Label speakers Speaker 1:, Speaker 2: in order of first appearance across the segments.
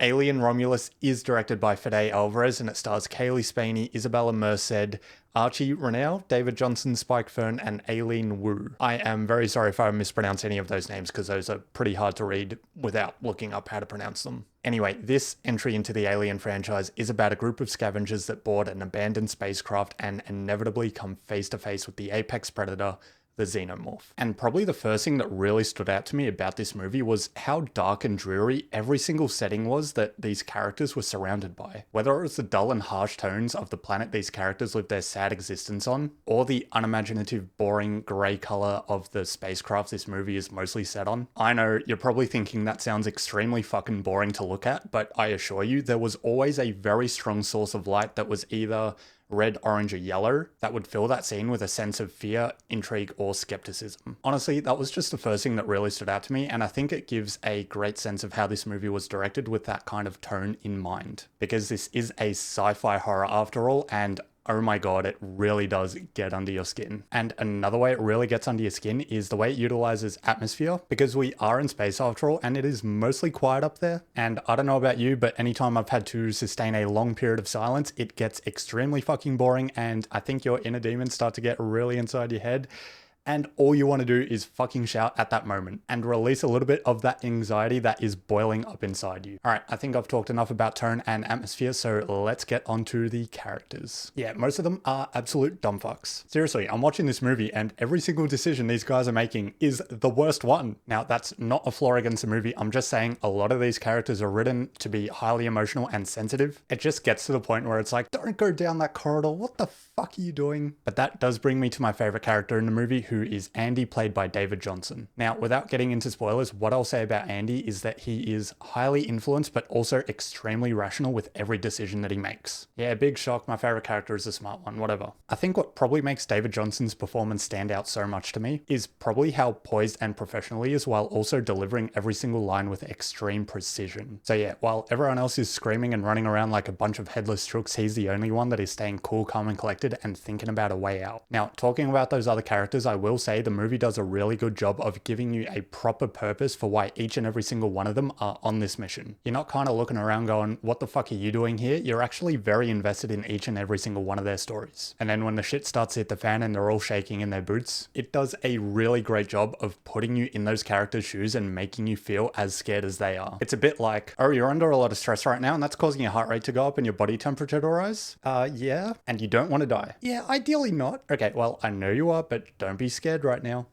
Speaker 1: Alien Romulus is directed by Fede Alvarez and it stars Kaylee Spaney, Isabella Merced, Archie Renell, David Johnson, Spike Fern, and Aileen Wu. I am very sorry if I mispronounce any of those names because those are pretty hard to read without looking up how to pronounce them. Anyway, this entry into the Alien franchise is about a group of scavengers that board an abandoned spacecraft and inevitably come face to face with the apex predator, the xenomorph. And probably the first thing that really stood out to me about this movie was how dark and dreary every single setting was that these characters were surrounded by. Whether it was the dull and harsh tones of the planet these characters lived their sad existence on, or the unimaginative, boring grey colour of the spacecraft this movie is mostly set on. I know you're probably thinking that sounds extremely fucking boring to look at, but I assure you there was always a very strong source of light that was either red, orange, or yellow that would fill that scene with a sense of fear, intrigue, or skepticism. Honestly, that was just the first thing that really stood out to me, and I think it gives a great sense of how this movie was directed with that kind of tone in mind. Because this is a sci-fi horror after all, and oh my god, it really does get under your skin. And another way it really gets under your skin is the way it utilizes atmosphere, because we are in space after all, and it is mostly quiet up there. And I don't know about you, but anytime I've had to sustain a long period of silence, it gets extremely fucking boring, and I think your inner demons start to get really inside your head. And all you want to do is fucking shout at that moment and release a little bit of that anxiety that is boiling up inside you. All right, I think I've talked enough about tone and atmosphere, so let's get onto the characters. Yeah, most of them are absolute dumb fucks. Seriously, I'm watching this movie and every single decision these guys are making is the worst one. Now, that's not a flaw against the movie. I'm just saying a lot of these characters are written to be highly emotional and sensitive. It just gets to the point where it's like, don't go down that corridor. What the fuck are you doing? But that does bring me to my favorite character in the movie, who is Andy, played by David Johnson. Now, without getting into spoilers, what I'll say about Andy is that he is highly influenced but also extremely rational with every decision that he makes. Yeah, big shock, my favorite character is the smart one, whatever. I think what probably makes David Johnson's performance stand out so much to me is probably how poised and professional he is while also delivering every single line with extreme precision. So yeah, while everyone else is screaming and running around like a bunch of headless crooks, he's the only one that is staying cool, calm, and collected and thinking about a way out. Now, talking about those other characters, I will say the movie does a really good job of giving you a proper purpose for why each and every single one of them are on this mission. You're not kind of looking around going, what the fuck are you doing here? You're actually very invested in each and every single one of their stories. And then when the shit starts to hit the fan and they're all shaking in their boots, it does a really great job of putting you in those characters' shoes and making you feel as scared as they are. It's a bit like, oh, you're under a lot of stress right now and that's causing your heart rate to go up and your body temperature to rise? Yeah. And you don't want to die? Yeah, ideally not. Okay, well, I know you are, but don't be scared right now.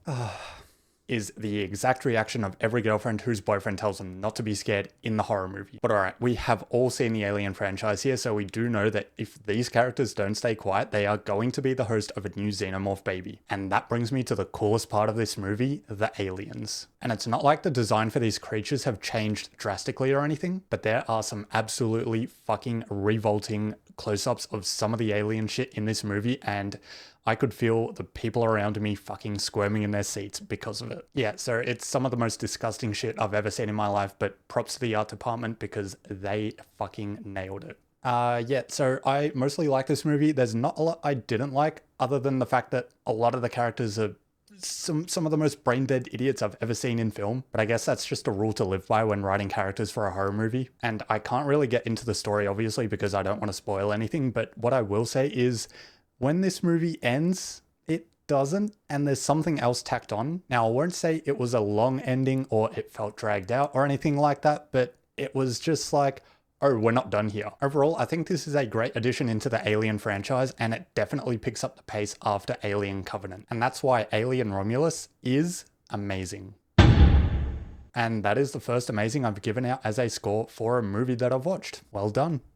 Speaker 1: Is the exact reaction of every girlfriend whose boyfriend tells them not to be scared in the horror movie. But alright, we have all seen the Alien franchise here, so we do know that if these characters don't stay quiet, they are going to be the host of a new xenomorph baby. And that brings me to the coolest part of this movie, the aliens. And it's not like the design for these creatures have changed drastically or anything, but there are some absolutely fucking revolting close-ups of some of the alien shit in this movie, and I could feel the people around me fucking squirming in their seats because of it. Yeah, so it's some of the most disgusting shit I've ever seen in my life, but props to the art department because they fucking nailed it. Yeah, so I mostly like this movie. There's not a lot I didn't like, other than the fact that a lot of the characters are some of the most brain-dead idiots I've ever seen in film, but I guess that's just a rule to live by when writing characters for a horror movie. And I can't really get into the story, obviously, because I don't want to spoil anything, but what I will say is, when this movie ends, it doesn't, and there's something else tacked on. Now, I won't say it was a long ending or it felt dragged out or anything like that, but it was just like, oh, we're not done here. Overall, I think this is a great addition into the Alien franchise, and it definitely picks up the pace after Alien Covenant. And that's why Alien Romulus is amazing. And that is the first amazing I've given out as a score for a movie that I've watched. Well done.